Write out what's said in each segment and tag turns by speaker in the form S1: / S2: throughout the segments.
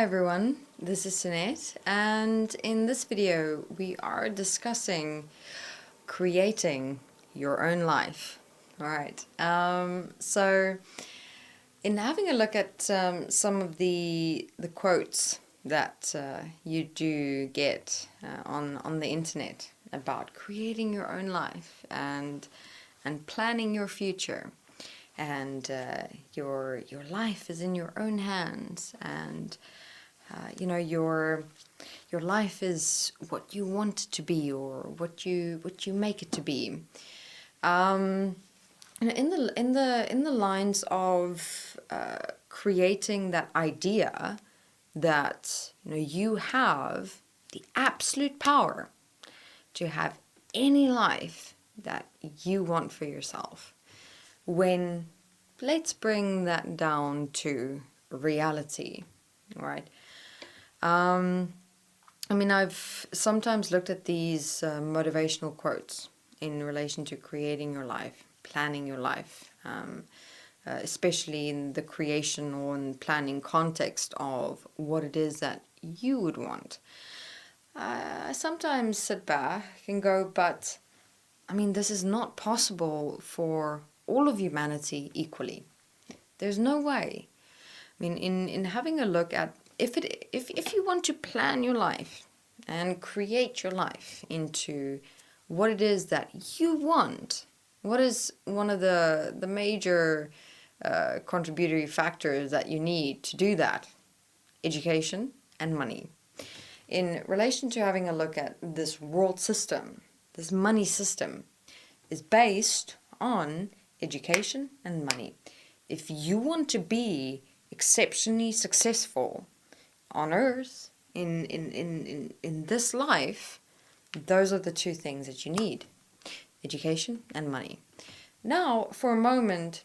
S1: everyone, this is Sunette, and in this video we are discussing creating your own life. Alright, so in having a look at some of the quotes that you do get on the internet about creating your own life and planning your future, and your life is in your own hands, and your life is what you want it to be, or what you make it to be. In the lines of creating that idea that you have the absolute power to have any life that you want for yourself. When let's bring that down to reality, right? I've sometimes looked at these motivational quotes in relation to creating your life, planning your life, especially in the creation or in planning context of what it is that you would want. I sometimes sit back and go, but this is not possible for all of humanity equally. There's no way. In having a look at if you want to plan your life and create your life into what it is that you want, what is one of the major contributory factors that you need to do that? Education and money. In relation to having a look at this world system, this money system is based on education and money. If you want to be exceptionally successful on earth, in this life, those are the two things that you need: education and money. Now, for a moment,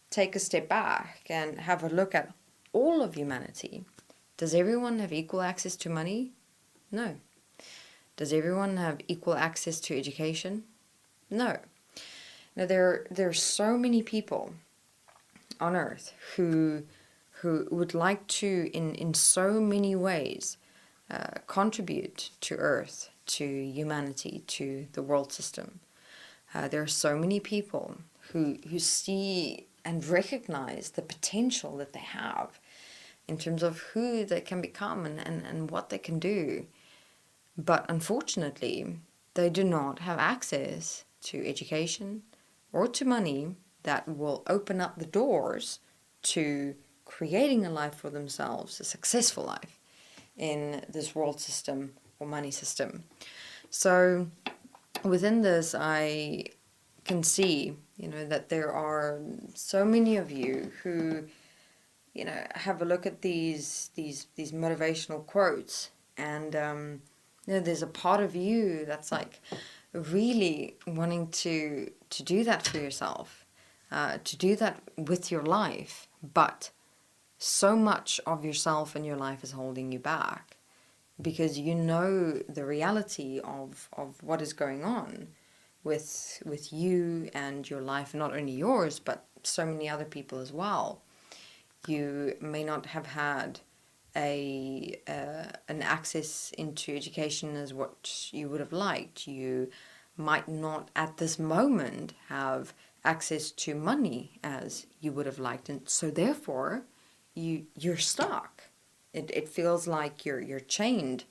S1: take a step back and have a look at all of humanity. Does everyone have equal access to money? No. Does everyone have equal access to education? No. Now, there are so many people on earth who would like to, in so many ways, contribute to earth, to humanity, to the world system. There are so many people who see and recognize the potential that they have in terms of who they can become and what they can do. But unfortunately, they do not have access to education or to money that will open up the doors to creating a life for themselves, a successful life in this world system or money system. So within this, I can see, that there are so many of you who, have a look at these motivational quotes, and there's a part of you that's like really wanting to do that for yourself, to do that with your life, but so much of yourself and your life is holding you back because the reality of what is going on with you and your life, not only yours but so many other people as well. You may not have had an access into education as what you would have liked. You might not at this moment have access to money as you would have liked, and so therefore you're stuck. It feels like you're chained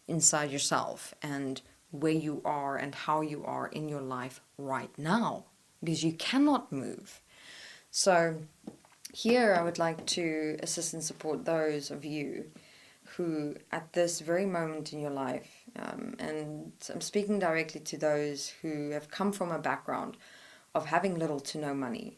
S1: inside yourself and where you are and how you are in your life right now, because you cannot move. So here I would like to assist and support those of you who at this very moment in your life, and I'm speaking directly to those who have come from a background of having little to no money,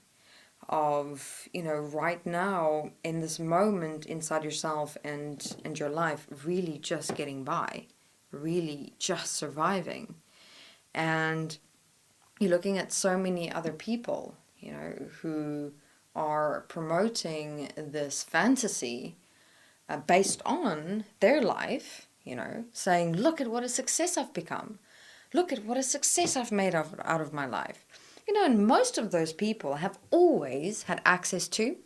S1: of right now in this moment inside yourself and your life, really just getting by, really just surviving. And you're looking at so many other people who are promoting this fantasy based on their life, saying, look at what a success I've become, look at what a success I've made out of my life. And most of those people have always had access to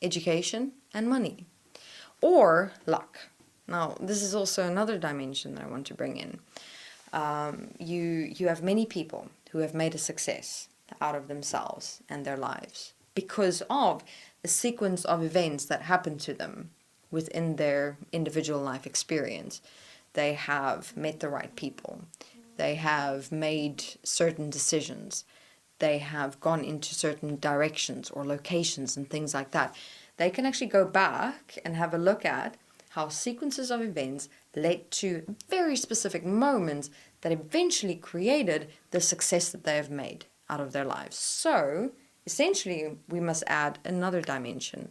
S1: education and money. or luck. Now, this is also another dimension that I want to bring in. You have many people who have made a success out of themselves and their lives because of a sequence of events that happen to them within their individual life experience. They have met the right people. They have made certain decisions. They have gone into certain directions or locations and things like that. They can actually go back and have a look at how sequences of events led to very specific moments that eventually created the success that they have made out of their lives. So, essentially, we must add another dimension,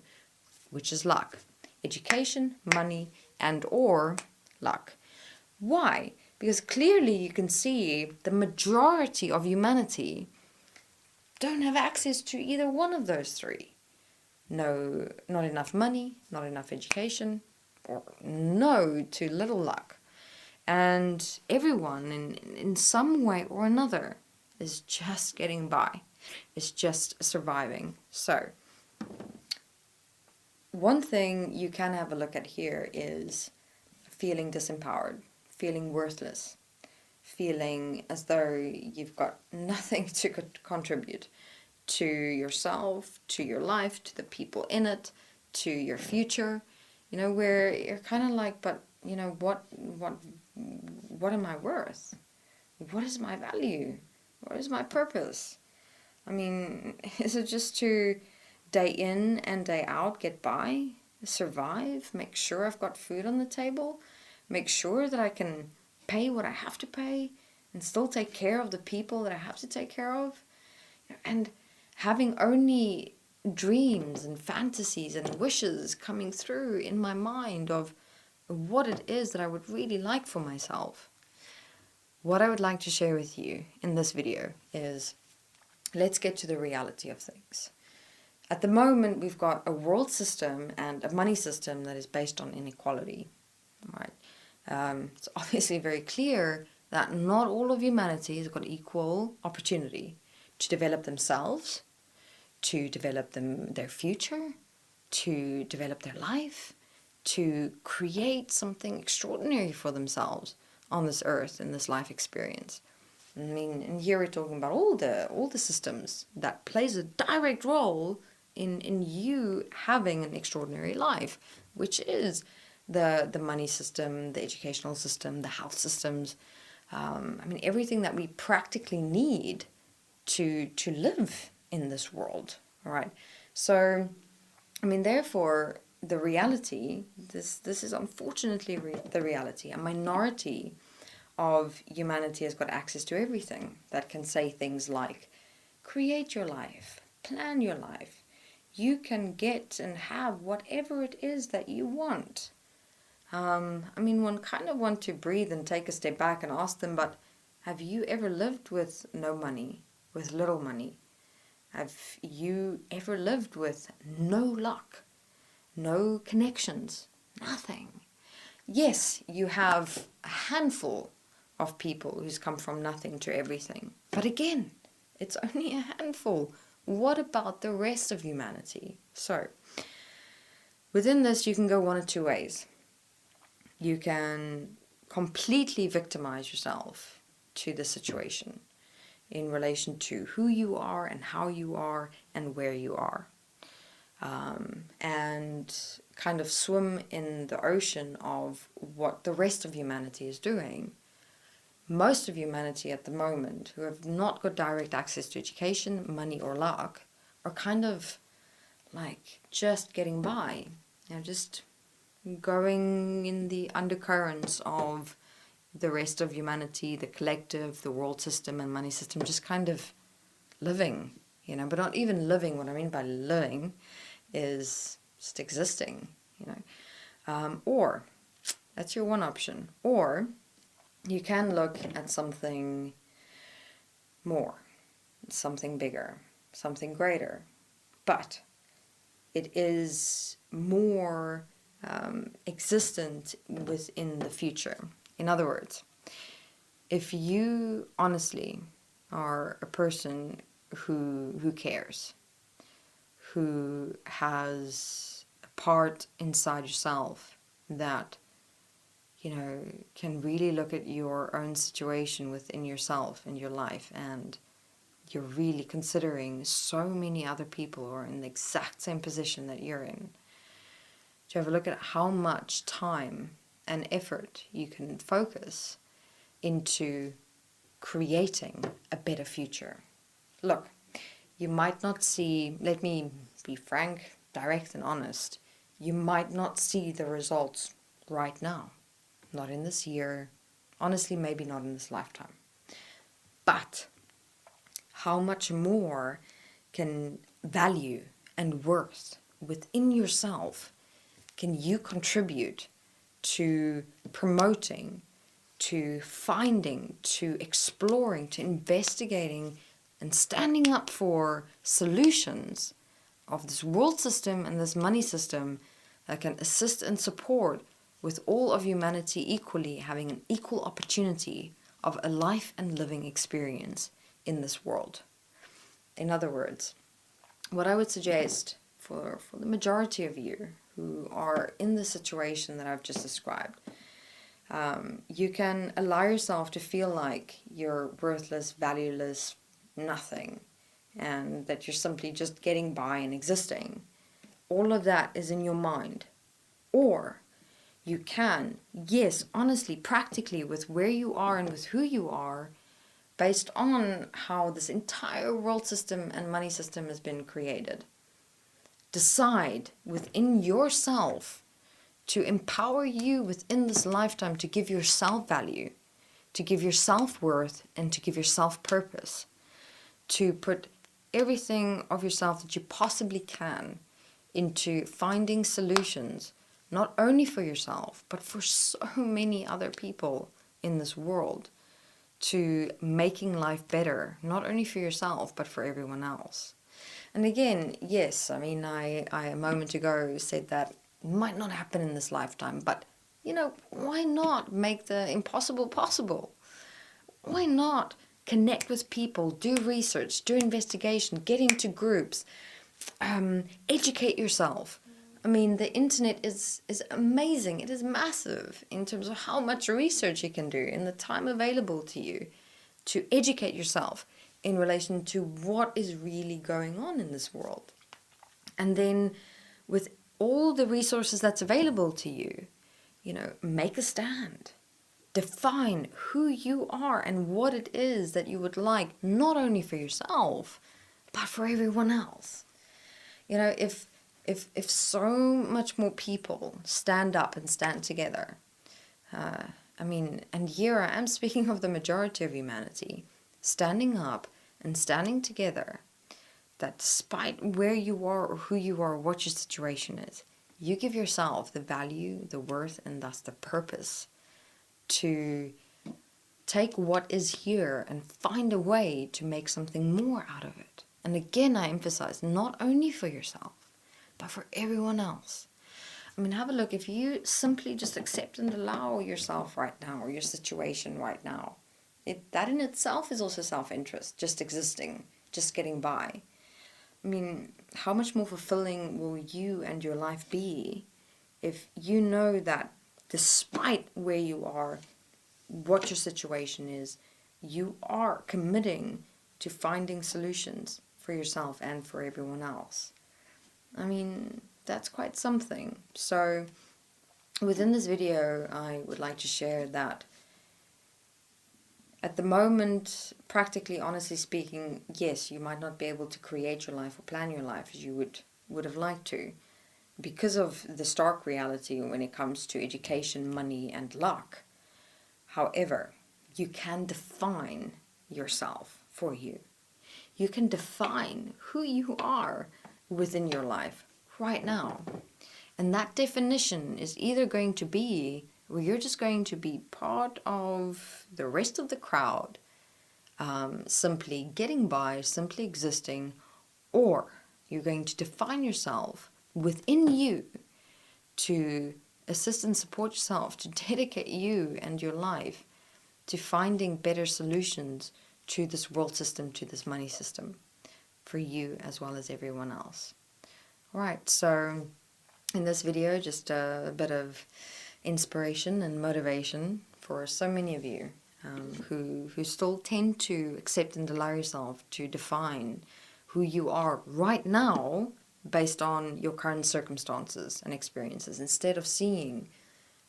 S1: which is luck. Education, money, and or luck. Why? Because clearly you can see the majority of humanity don't have access to either one of those three. No, not enough money, not enough education, or no to little luck. And everyone in some way or another is just getting by, is just surviving. So, one thing you can have a look at here is feeling disempowered, feeling worthless, feeling as though you've got nothing to contribute to yourself, to your life, to the people in it, to your future. Where you're kind of like, but what am I worth? What is my value? What is my purpose? I mean, is it just to day in and day out get by, survive, make sure I've got food on the table, make sure that I can pay what I have to pay and still take care of the people that I have to take care of? And having only dreams and fantasies and wishes coming through in my mind of what it is that I would really like for myself. What I would like to share with you in this video is, let's get to the reality of things. At the moment, we've got a world system and a money system that is based on inequality. Right? It's obviously very clear that not all of humanity has got equal opportunity to develop themselves, to develop their future, to develop their life, to create something extraordinary for themselves on this earth, in this life experience. I mean, and here we're talking about all the systems that plays a direct role in you having an extraordinary life, which is the money system, the educational system, the health systems. Everything that we practically need to live in this world. All right. So, therefore, the reality, this is unfortunately the reality. A minority of humanity has got access to everything that can say things like, create your life, plan your life. You can get and have whatever it is that you want. One kind of want to breathe and take a step back and ask them, but have you ever lived with no money, with little money? Have you ever lived with no luck, no connections, nothing? Yes, you have a handful of people who's come from nothing to everything. But again, it's only a handful. What about the rest of humanity? So, within this, you can go one of two ways. You can completely victimize yourself to the situation in relation to who you are and how you are and where you are. And kind of swim in the ocean of what the rest of humanity is doing. Most of humanity at the moment, who have not got direct access to education, money or luck, are kind of like just getting by. Just going in the undercurrents of the rest of humanity, the collective, the world system and money system, just kind of living, but not even living. What I mean by living is just existing, or that's your one option. Or you can look at something more, something bigger, something greater, but it is more existent within the future. In other words, if you honestly are a person who cares, who has a part inside yourself that, can really look at your own situation within yourself and your life, and you're really considering so many other people who are in the exact same position that you're in, to have a look at how much time and effort you can focus into creating a better future. Look, you might not see, let me be frank, direct and honest, you might not see the results right now. Not in this year, honestly, maybe not in this lifetime. But how much more can value and worth within yourself can you contribute to promoting, to finding, to exploring, to investigating, and standing up for solutions of this world system and this money system that can assist and support with all of humanity equally having an equal opportunity of a life and living experience in this world. In other words, what I would suggest for the majority of you who are in the situation that I've just described, you can allow yourself to feel like you're worthless, valueless, nothing, and that you're simply just getting by and existing. All of that is in your mind. Or you can, yes, honestly, practically, with where you are and with who you are, based on how this entire world system and money system has been created, decide within yourself to empower you within this lifetime to give yourself value, to give yourself worth, and to give yourself purpose, to put everything of yourself that you possibly can into finding solutions, not only for yourself, but for so many other people in this world, to making life better, not only for yourself, but for everyone else. And again, yes, I a moment ago said that it might not happen in this lifetime, but, why not make the impossible possible? Why not connect with people, do research, do investigation, get into groups, educate yourself? The internet is amazing. It is massive in terms of how much research you can do in the time available to you to educate yourself in relation to what is really going on in this world. And then with all the resources that's available to you, make a stand. Define who you are and what it is that you would like, not only for yourself, but for everyone else. If so much more people stand up and stand together, and here I am speaking of the majority of humanity, standing up and standing together, that despite where you are or who you are, or what your situation is, you give yourself the value, the worth, and thus the purpose to take what is here and find a way to make something more out of it. And again, I emphasize, not only for yourself, but for everyone else. Have a look. If you simply just accept and allow yourself right now, or your situation right now, that in itself is also self-interest, just existing, just getting by. How much more fulfilling will you and your life be if you know that despite where you are, what your situation is, you are committing to finding solutions for yourself and for everyone else? That's quite something. So within this video, I would like to share that at the moment, practically, honestly speaking, yes, you might not be able to create your life or plan your life as you would have liked to, because of the stark reality when it comes to education, money, and luck. However, you can define yourself for you. You can define who you are within your life right now. And that definition is either going to be where you're just going to be part of the rest of the crowd, simply getting by, simply existing, or you're going to define yourself within you to assist and support yourself, to dedicate you and your life to finding better solutions to this world system, to this money system, for you as well as everyone else. Right, so in this video, just a bit of inspiration and motivation for so many of you who still tend to accept and allow yourself to define who you are right now based on your current circumstances and experiences, instead of seeing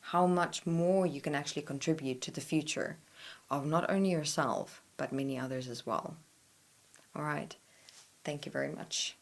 S1: how much more you can actually contribute to the future of not only yourself, but many others as well. All right. Thank you very much.